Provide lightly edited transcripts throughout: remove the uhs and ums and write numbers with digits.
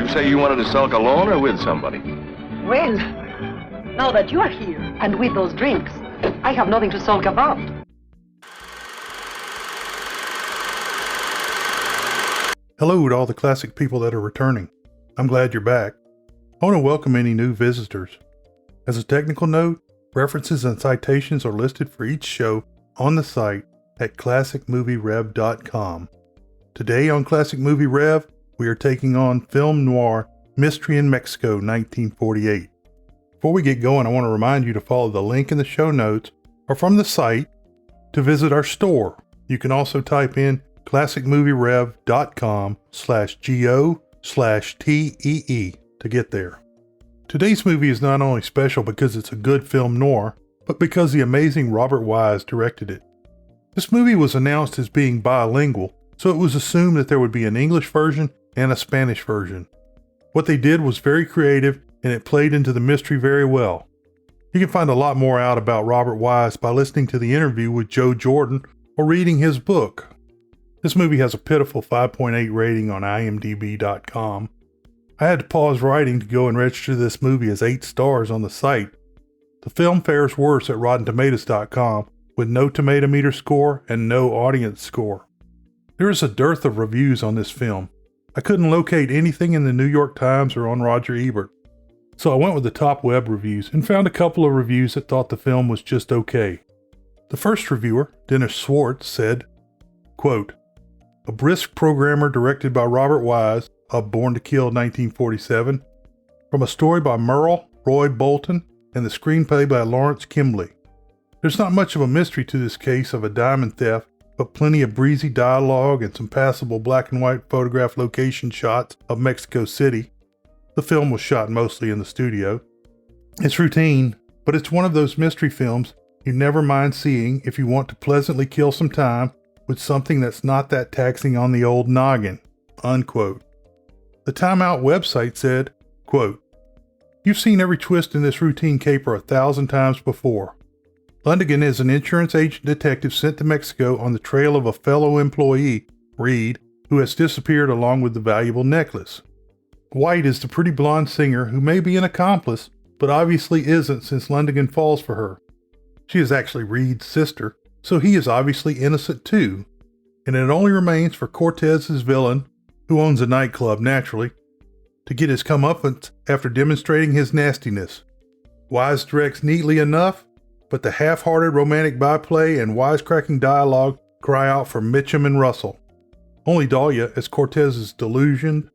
you say you wanted to sulk alone or with somebody? Well, now that you are here, and with those drinks, I have nothing to sulk about. Hello to all the classic people that are returning. I'm glad you're back. I want to welcome any new visitors. As a technical note, references and citations are listed for each show on the site at classicmovierev.com. Today on Classic Movie Rev, we are taking on Film Noir, Mystery in Mexico, 1948. Before we get going, I want to remind you to follow the link in the show notes or from the site to visit our store. You can also type in classicmovierev.com/go/TEE to get there. Today's movie is not only special because it's a good film noir, but because the amazing Robert Wise directed it. This movie was announced as being bilingual, so it was assumed that there would be an English version and a Spanish version. What they did was very creative, and it played into the mystery very well. You can find a lot more out about Robert Wise by listening to the interview with Joe Jordan or reading his book. This movie has a pitiful 5.8 rating on imdb.com. I had to pause writing to go and register this movie as 8 stars on the site. The film fares worse at RottenTomatoes.com with no tomato meter score and no audience score. There is a dearth of reviews on this film. I couldn't locate anything in the New York Times or on Roger Ebert. So I went with the top web reviews and found a couple of reviews that thought the film was just okay. The first reviewer, Dennis Schwartz, said, quote, "A brisk programmer directed by Robert Wise of Born to Kill 1947, from a story by Merle Roy Bolton and the screenplay by Lawrence Kimbley. There's not much of a mystery to this case of a diamond theft, but plenty of breezy dialogue and some passable black and white photograph location shots of Mexico City. The film was shot mostly in the studio. It's routine, but it's one of those mystery films you never mind seeing if you want to pleasantly kill some time with something that's not that taxing on the old noggin." Unquote. The Time Out website said, quote, "You've seen every twist in this routine caper 1,000 times before. Lundigan is an insurance agent detective sent to Mexico on the trail of a fellow employee, Reed, who has disappeared along with the valuable necklace. White is the pretty blonde singer who may be an accomplice, but obviously isn't since Lundigan falls for her. She is actually Reed's sister, so he is obviously innocent too. And it only remains for Cortez's villain, who owns a nightclub naturally, to get his comeuppance after demonstrating his nastiness. Wise directs neatly enough, but the half-hearted romantic byplay and wisecracking dialogue cry out for Mitchum and Russell. Only Dahlia, as Cortez's delusioned,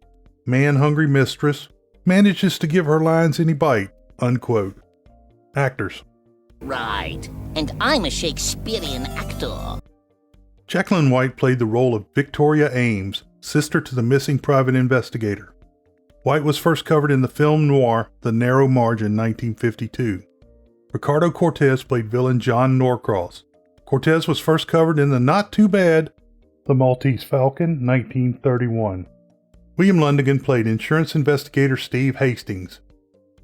man-hungry mistress, manages to give her lines any bite." Unquote. Actors. Right, and I'm a Shakespearean actor. Jacqueline White played the role of Victoria Ames, sister to the missing private investigator. White was first covered in the film noir The Narrow Margin, 1952. Ricardo Cortez played villain John Norcross. Cortez was first covered in the not-too-bad The Maltese Falcon, 1931. William Lundigan played insurance investigator Steve Hastings.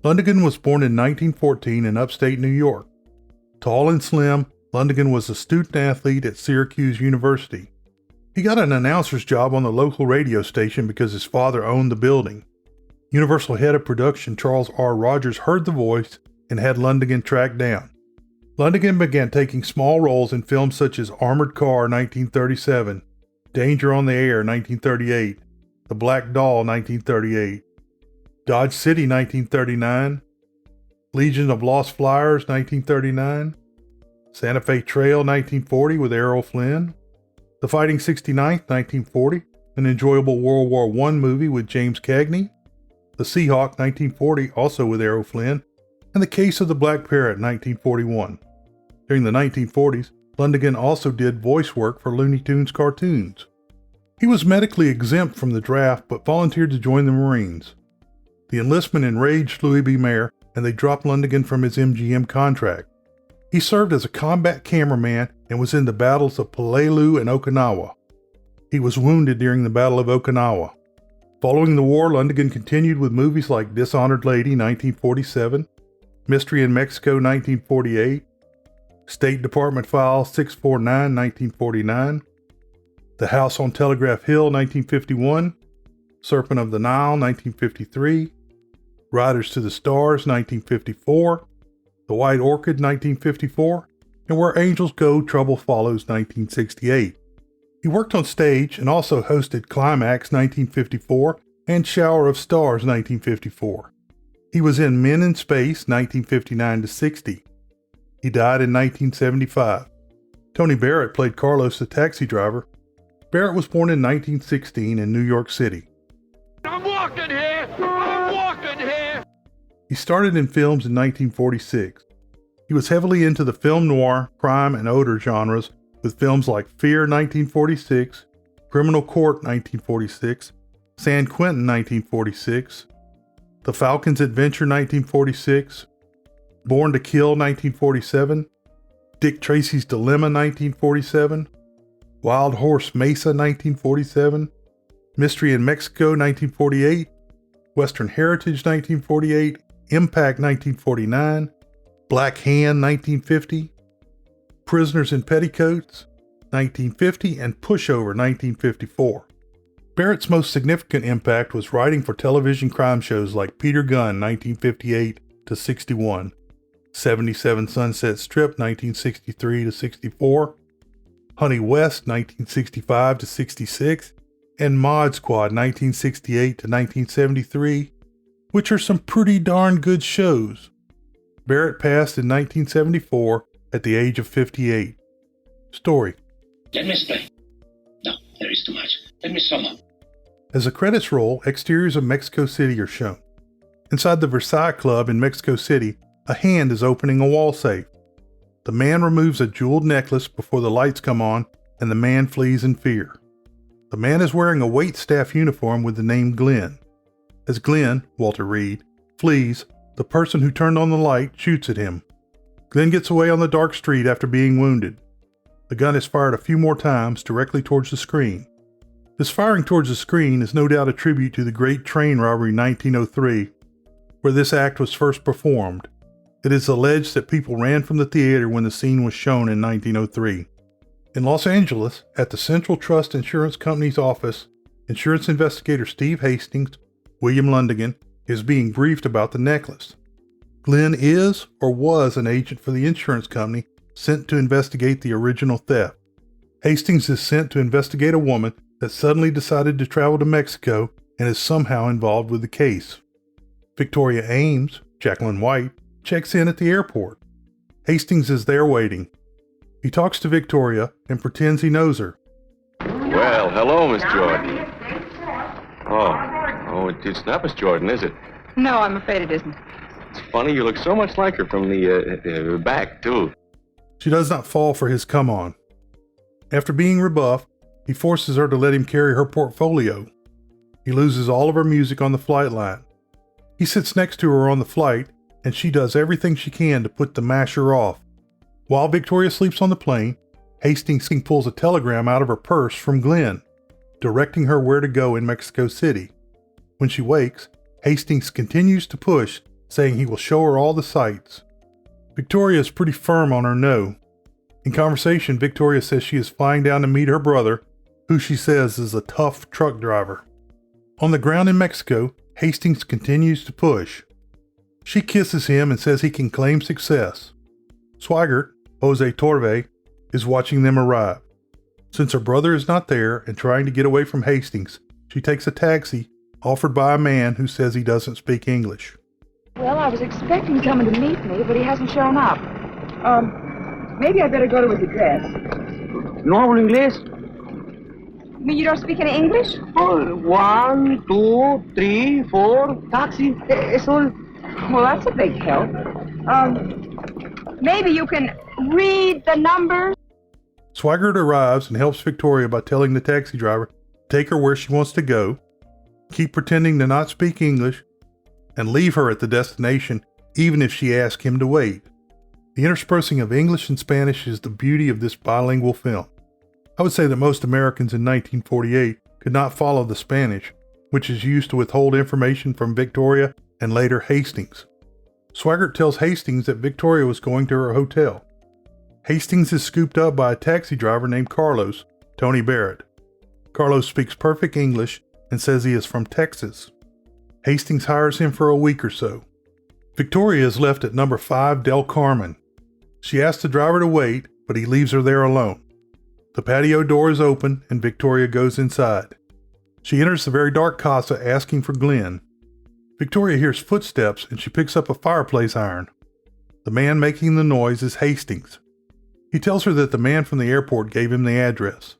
Lundigan was born in 1914 in upstate New York. Tall and slim, Lundigan was a student athlete at Syracuse University. He got an announcer's job on the local radio station because his father owned the building. Universal head of production Charles R. Rogers heard the voice and had Lundigan tracked down. Lundigan began taking small roles in films such as Armored Car, 1937, Danger on the Air, 1938, The Black Doll, 1938, Dodge City, 1939, Legion of Lost Flyers, 1939, Santa Fe Trail, 1940 with Errol Flynn, The Fighting 69th, 1940, an enjoyable World War I movie with James Cagney, The Seahawk, 1940, also with Errol Flynn, and The Case of the Black Parrot, 1941. During the 1940s, Lundigan also did voice work for Looney Tunes cartoons. He was medically exempt from the draft but volunteered to join the Marines. The enlistment enraged Louis B. Mayer, and they dropped Lundigan from his MGM contract. He served as a combat cameraman and was in the battles of Peleliu and Okinawa. He was wounded during the Battle of Okinawa. Following the war, Lundigan continued with movies like Dishonored Lady, 1947, Mystery in Mexico, 1948, State Department File 649, 1949, The House on Telegraph Hill, 1951, Serpent of the Nile, 1953, Riders to the Stars, 1954, The White Orchid, 1954, and Where Angels Go, Trouble Follows, 1968. He worked on stage and also hosted Climax, 1954, and Shower of Stars, 1954. He was in Men in Space, 1959-60. He died in 1975. Tony Barrett played Carlos the taxi driver. Barrett was born in 1916 in New York City. I'm walking here! I'm walking here! He started in films in 1946. He was heavily into the film noir, crime, and odor genres with films like Fear 1946, Criminal Court 1946, San Quentin 1946, The Falcon's Adventure 1946, Born to Kill 1947, Dick Tracy's Dilemma 1947, Wild Horse Mesa 1947, Mystery in Mexico 1948, Western Heritage 1948, Impact 1949, Black Hand 1950, Prisoners in Petticoats 1950, and Pushover 1954. Barrett's most significant impact was writing for television crime shows like Peter Gunn 1958-61, 77 Sunset Strip 1963-64, Honey West 1965-66, and Mod Squad 1968-1973, which are some pretty darn good shows. Barrett passed in 1974 at the age of 58. Story. Let me explain. No, there is too much. Let me sum up. As the credits roll, exteriors of Mexico City are shown. Inside the Versailles Club in Mexico City, a hand is opening a wall safe. The man removes a jeweled necklace before the lights come on, and the man flees in fear. The man is wearing a waitstaff uniform with the name Glenn. As Glenn, Walter Reed, flees, the person who turned on the light shoots at him. Glenn gets away on the dark street after being wounded. The gun is fired a few more times directly towards the screen. This firing towards the screen is no doubt a tribute to the Great Train Robbery 1903, where this act was first performed. It is alleged that people ran from the theater when the scene was shown in 1903. In Los Angeles, at the Central Trust Insurance Company's office, insurance investigator Steve Hastings, William Lundigan, is being briefed about the necklace. Glenn is or was an agent for the insurance company sent to investigate the original theft. Hastings is sent to investigate a woman that suddenly decided to travel to Mexico and is somehow involved with the case. Victoria Ames, Jacqueline White, checks in at the airport. Hastings is there waiting. He talks to Victoria and pretends he knows her. Well, hello, Miss Jordan. It's not Miss Jordan, is it? No, I'm afraid it isn't. It's funny, you look so much like her from the back, too. She does not fall for his come-on. After being rebuffed, he forces her to let him carry her portfolio. He loses all of her music on the flight line. He sits next to her on the flight, and she does everything she can to put the masher off. While Victoria sleeps on the plane, Hastings pulls a telegram out of her purse from Glenn, directing her where to go in Mexico City. When she wakes, Hastings continues to push, saying he will show her all the sights. Victoria is pretty firm on her no. In conversation, Victoria says she is flying down to meet her brother, who she says is a tough truck driver. On the ground in Mexico, Hastings continues to push. She kisses him and says he can claim success. Swigert, Jose Torve, is watching them arrive. Since her brother is not there and trying to get away from Hastings, she takes a taxi offered by a man who says he doesn't speak English. Well, I was expecting someone to meet me, but he hasn't shown up. Maybe I better go to his address. No hablo inglés. You mean you don't speak any English? Oh, 1, 2, 3, 4, taxi. Es all. Well, that's a big help. Maybe you can read the numbers? Swigert arrives and helps Victoria by telling the taxi driver to take her where she wants to go, keep pretending to not speak English, and leave her at the destination even if she asks him to wait. The interspersing of English and Spanish is the beauty of this bilingual film. I would say that most Americans in 1948 could not follow the Spanish, which is used to withhold information from Victoria and later Hastings. Swigert tells Hastings that Victoria was going to her hotel. Hastings is scooped up by a taxi driver named Carlos, Tony Barrett. Carlos speaks perfect English and says he is from Texas. Hastings hires him for a week or so. Victoria is left at number 5 Del Carmen. She asks the driver to wait, but he leaves her there alone. The patio door is open and Victoria goes inside. She enters the very dark casa asking for Glenn. Victoria hears footsteps and she picks up a fireplace iron. The man making the noise is Hastings. He tells her that the man from the airport gave him the address.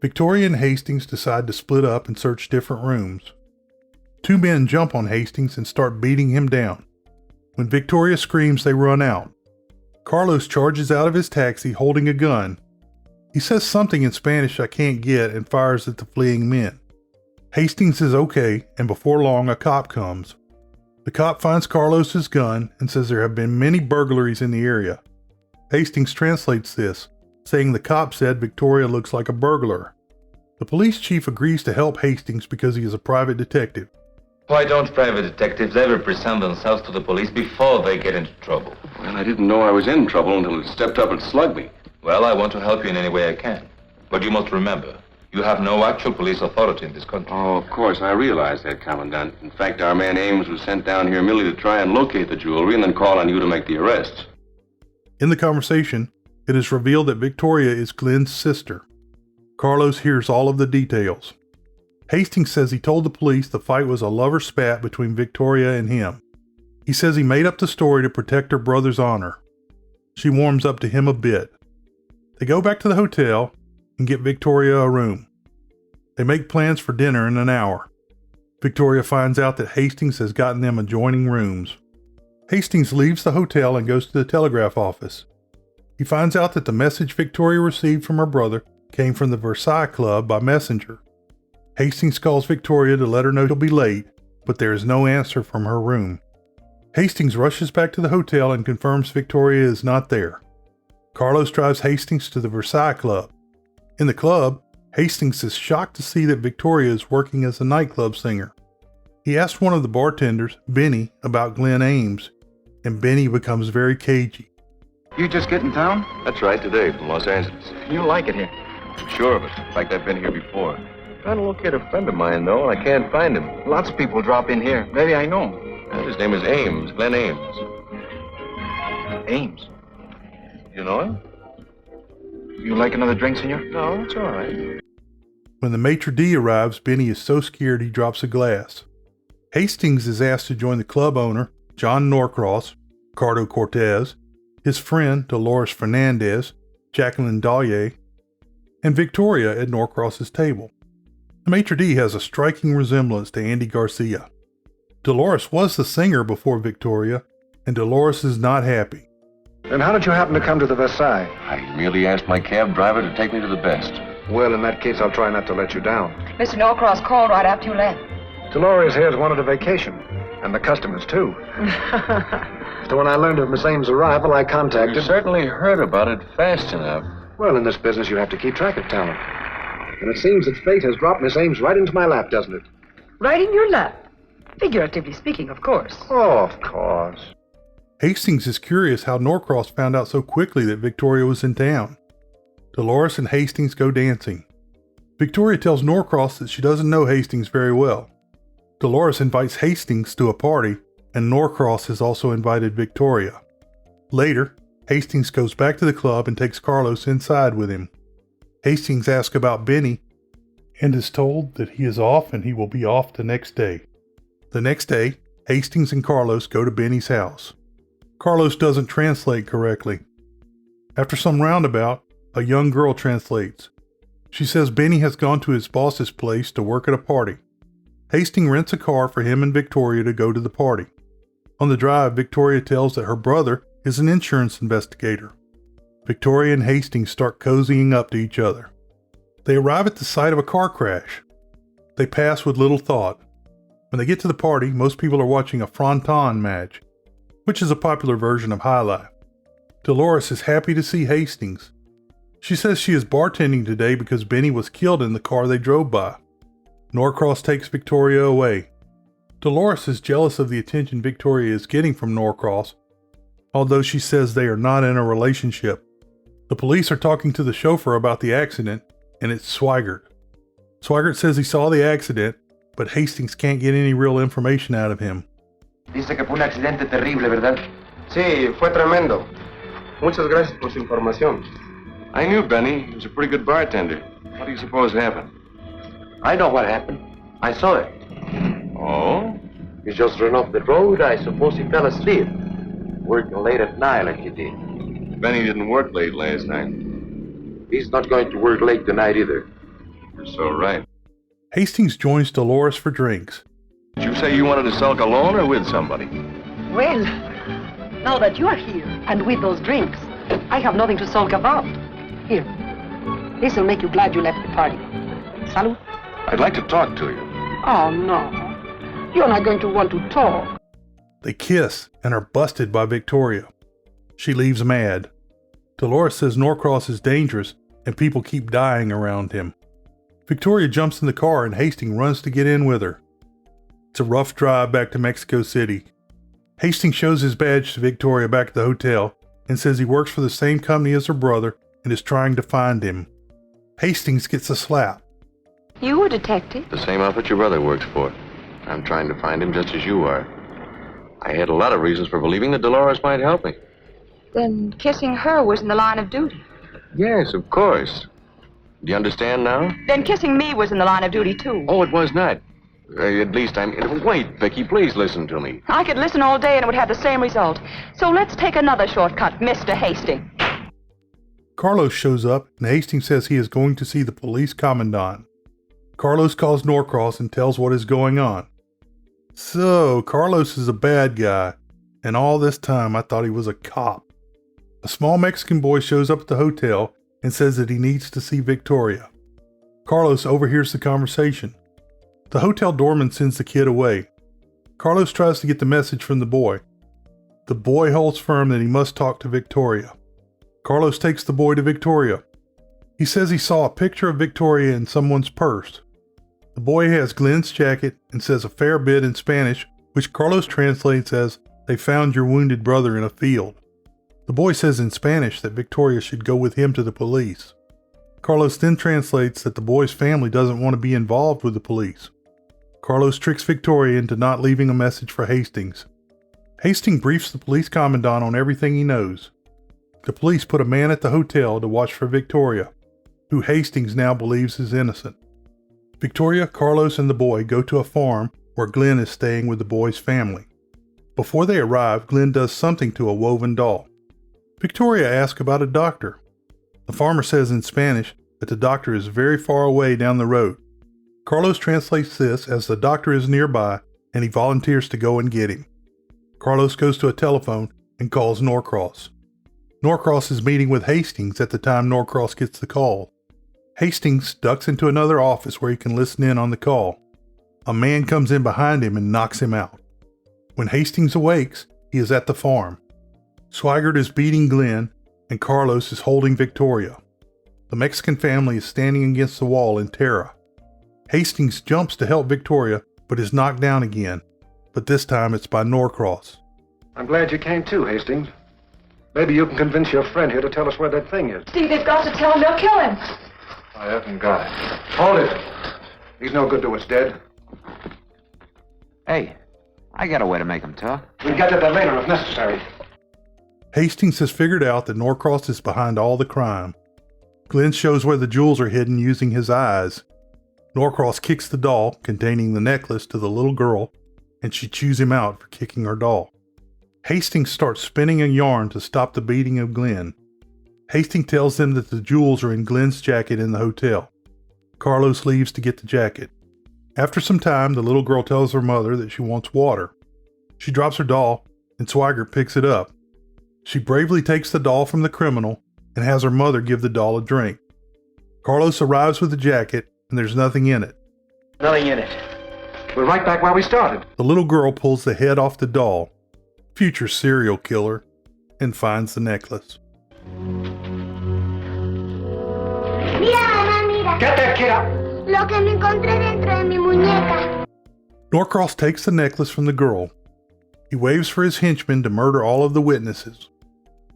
Victoria and Hastings decide to split up and search different rooms. 2 men jump on Hastings and start beating him down. When Victoria screams, they run out. Carlos charges out of his taxi holding a gun. He says something in Spanish I can't get and fires at the fleeing men. Hastings is okay, and before long a cop comes. The cop finds Carlos's gun and says there have been many burglaries in the area. Hastings translates this, saying the cop said Victoria looks like a burglar. The police chief agrees to help Hastings because he is a private detective. Why don't private detectives ever present themselves to the police before they get into trouble? Well, I didn't know I was in trouble until it stepped up and slugged me. Well, I want to help you in any way I can. But you must remember, you have no actual police authority in this country. Oh, of course, I realize that, Commandant. In fact, our man Ames was sent down here merely to try and locate the jewelry and then call on you to make the arrests. In the conversation, it is revealed that Victoria is Glenn's sister. Carlos hears all of the details. Hastings says he told the police the fight was a lover spat between Victoria and him. He says he made up the story to protect her brother's honor. She warms up to him a bit. They go back to the hotel and get Victoria a room. They make plans for dinner in an hour. Victoria finds out that Hastings has gotten them adjoining rooms. Hastings leaves the hotel and goes to the telegraph office. He finds out that the message Victoria received from her brother came from the Versailles Club by messenger. Hastings calls Victoria to let her know he'll be late, but there is no answer from her room. Hastings rushes back to the hotel and confirms Victoria is not there. Carlos drives Hastings to the Versailles Club. In the club, Hastings is shocked to see that Victoria is working as a nightclub singer. He asks one of the bartenders, Benny, about Glenn Ames, and Benny becomes very cagey. You just get in town? That's right, today from Los Angeles. You like it here? Sure of it. In fact, I've been here before. Trying to locate a friend of mine, though, and I can't find him. Lots of people drop in here. Maybe I know him. His name is Ames, Glenn Ames. Ames? You know him? You like another drink, senor? No, it's all right. When the maitre d' arrives, Benny is so scared he drops a glass. Hastings is asked to join the club owner, John Norcross, Ricardo Cortez, his friend, Dolores Fernandez, Jacqueline Dallier, and Victoria at Norcross's table. The maitre d' has a striking resemblance to Andy Garcia. Dolores was the singer before Victoria, and Dolores is not happy. Then how did you happen to come to the Versailles? I merely asked my cab driver to take me to the best. Well, in that case, I'll try not to let you down. Mr. Norcross called right after you left. Dolores here's wanted a vacation, and the customers, too. So when I learned of Miss Ames' arrival, I contacted... You certainly heard about it fast enough. Well, in this business, you have to keep track of talent. And it seems that fate has dropped Miss Ames right into my lap, doesn't it? Right in your lap. Figuratively speaking, of course. Oh, of course. Hastings is curious how Norcross found out so quickly that Victoria was in town. Dolores and Hastings go dancing. Victoria tells Norcross that she doesn't know Hastings very well. Dolores invites Hastings to a party, and Norcross has also invited Victoria. Later, Hastings goes back to the club and takes Carlos inside with him. Hastings asks about Benny and is told that he is off and he will be off the next day. The next day, Hastings and Carlos go to Benny's house. Carlos doesn't translate correctly. After some roundabout, a young girl translates. She says Benny has gone to his boss's place to work at a party. Hastings rents a car for him and Victoria to go to the party. On the drive, Victoria tells that her brother is an insurance investigator. Victoria and Hastings start cozying up to each other. They arrive at the site of a car crash. They pass with little thought. When they get to the party, most people are watching a fronton match, which is a popular version of High Life. Dolores is happy to see Hastings. She says she is bartending today because Benny was killed in the car they drove by. Norcross takes Victoria away. Dolores is jealous of the attention Victoria is getting from Norcross, although she says they are not in a relationship. The police are talking to the chauffeur about the accident, and it's Swigert. Swigert says he saw the accident but Hastings can't get any real information out of him. Dice que fue un accidente terrible, ¿verdad? Sí, fue tremendo. Muchas gracias por su información. I knew Benny. He was a pretty good bartender. What do you suppose happened? I know what happened. I saw it. Oh? He just ran off the road. I suppose he fell asleep. Working late at night like he did. Benny didn't work late last night. He's not going to work late tonight either. You're so right. Hastings joins Dolores for drinks. Did you say you wanted to sulk alone or with somebody? Well, now that you are here and with those drinks, I have nothing to sulk about. Here, this will make you glad you left the party. Salud. I'd like to talk to you. Oh, no. You're not going to want to talk. They kiss and are busted by Victoria. She leaves mad. Dolores says Norcross is dangerous and people keep dying around him. Victoria jumps in the car and Hastings runs to get in with her. It's a rough drive back to Mexico City. Hastings shows his badge to Victoria back at the hotel and says he works for the same company as her brother and is trying to find him. Hastings gets a slap. You a detective? The same outfit your brother works for. I'm trying to find him just as you are. I had a lot of reasons for believing that Dolores might help me. Then kissing her was in the line of duty. Yes, of course. Do you understand now? Then kissing me was in the line of duty, too. Oh, it was not. At least Wait, Vicky, please listen to me. I could listen all day and it would have the same result. So let's take another shortcut, Mr. Hastings. Carlos shows up and Hastings says he is going to see the police commandant. Carlos calls Norcross and tells what is going on. So, Carlos is a bad guy, and all this time I thought he was a cop. A small Mexican boy shows up at the hotel and says that he needs to see Victoria. Carlos overhears the conversation. The hotel doorman sends the kid away. Carlos tries to get the message from the boy. The boy holds firm that he must talk to Victoria. Carlos takes the boy to Victoria. He says he saw a picture of Victoria in someone's purse. The boy has Glenn's jacket and says a fair bit in Spanish, which Carlos translates as, "They found your wounded brother in a field." The boy says in Spanish that Victoria should go with him to the police. Carlos then translates that the boy's family doesn't want to be involved with the police. Carlos tricks Victoria into not leaving a message for Hastings. Hastings briefs the police commandant on everything he knows. The police put a man at the hotel to watch for Victoria, who Hastings now believes is innocent. Victoria, Carlos, and the boy go to a farm where Glenn is staying with the boy's family. Before they arrive, Glenn does something to a woven doll. Victoria asks about a doctor. The farmer says in Spanish that the doctor is very far away down the road. Carlos translates this as the doctor is nearby and he volunteers to go and get him. Carlos goes to a telephone and calls Norcross. Norcross is meeting with Hastings at the time Norcross gets the call. Hastings ducks into another office where he can listen in on the call. A man comes in behind him and knocks him out. When Hastings awakes, he is at the farm. Swigert is beating Glenn and Carlos is holding Victoria. The Mexican family is standing against the wall in terror. Hastings jumps to help Victoria but is knocked down again, but this time it's by Norcross. I'm glad you came too, Hastings. Maybe you can convince your friend here to tell us where that thing is. Steve, they've got to tell him they'll kill him. I haven't got it. Hold it. He's no good to us, dead. Hey, I got a way to make him talk. We'll get to that later if necessary. Hastings has figured out that Norcross is behind all the crime. Glenn shows where the jewels are hidden using his eyes. Norcross kicks the doll containing the necklace to the little girl, and she chews him out for kicking her doll. Hastings starts spinning a yarn to stop the beating of Glenn. Hastings tells them that the jewels are in Glenn's jacket in the hotel. Carlos leaves to get the jacket. After some time, the little girl tells her mother that she wants water. She drops her doll, and Swigert picks it up. She bravely takes the doll from the criminal and has her mother give the doll a drink. Carlos arrives with the jacket, and there's nothing in it. Nothing in it. We're right back where we started. The little girl pulls the head off the doll, future serial killer, and finds the necklace. Mira, mamá, mira. Get that kid up! Lo que me encontré dentro de mi muñeca. Norcross takes the necklace from the girl. He waves for his henchmen to murder all of the witnesses.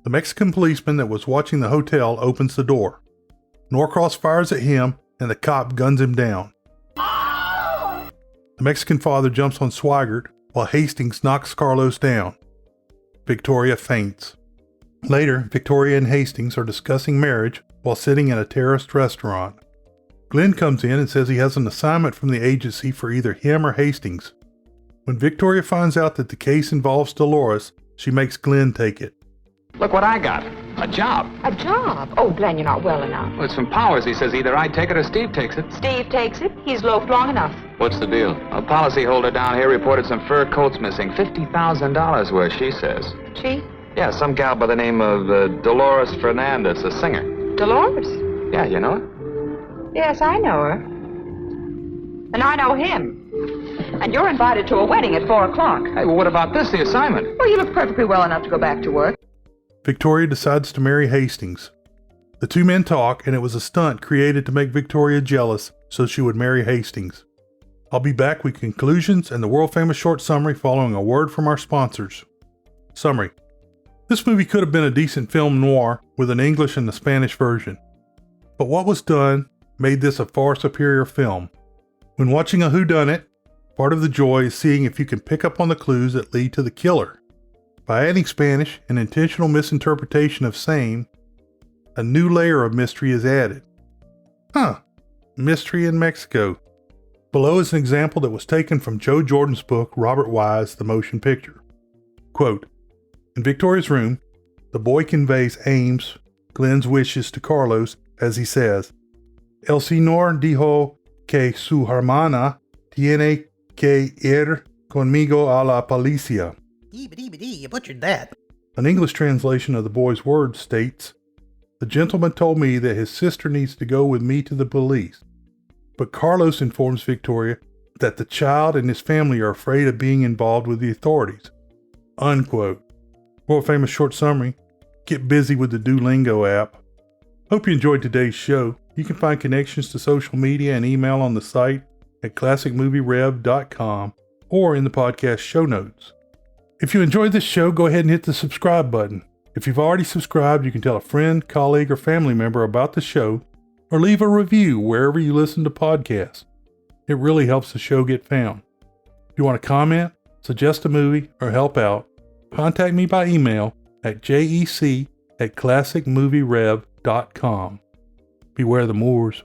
The Mexican policeman that was watching the hotel opens the door. Norcross fires at him and the cop guns him down. The Mexican father jumps on Swigert while Hastings knocks Carlos down. Victoria faints. Later, Victoria and Hastings are discussing marriage while sitting in a terraced restaurant. Glenn comes in and says he has an assignment from the agency for either him or Hastings. When Victoria finds out that the case involves Dolores, she makes Glenn take it. Look what I got. A job. A job? Oh, Glenn, you're not well enough. Well, it's from Powers. He says either I take it or Steve takes it. Steve takes it. He's loafed long enough. What's the deal? A policyholder down here reported some fur coats missing. $50,000 worth, she says. She? Yeah, some gal by the name of Dolores Fernandez, a singer. Dolores? Yeah, you know her? Yes, I know her. And I know him. And you're invited to a wedding at 4 o'clock. Hey, well, what about this, the assignment? Well, you look perfectly well enough to go back to work. Victoria decides to marry Hastings. The two men talk, and it was a stunt created to make Victoria jealous so she would marry Hastings. I'll be back with conclusions and the world-famous short summary following a word from our sponsors. Summary. This movie could have been a decent film noir with an English and a Spanish version. But what was done made this a far superior film. When watching a whodunit, part of the joy is seeing if you can pick up on the clues that lead to the killer. By adding Spanish and intentional misinterpretation of same, a new layer of mystery is added. Mystery in Mexico. Below is an example that was taken from Joe Jordan's book, Robert Wise, The Motion Picture. Quote, in Victoria's room, the boy conveys Ames, Glenn's wishes to Carlos as he says, El señor dijo que su hermana tiene que ir conmigo a la policía. You butchered that. An English translation of the boy's words states, the gentleman told me that his sister needs to go with me to the police. But Carlos informs Victoria that the child and his family are afraid of being involved with the authorities. Unquote. World famous short summary. Get busy with the Duolingo app. Hope you enjoyed today's show. You can find connections to social media and email on the site at classicmovierev.com or in the podcast show notes. If you enjoyed this show, go ahead and hit the subscribe button. If you've already subscribed, you can tell a friend, colleague, or family member about the show, or leave a review wherever you listen to podcasts. It really helps the show get found. If you want to comment, suggest a movie, or help out, contact me by email at jec@classicmovierev.com. Beware the Moors.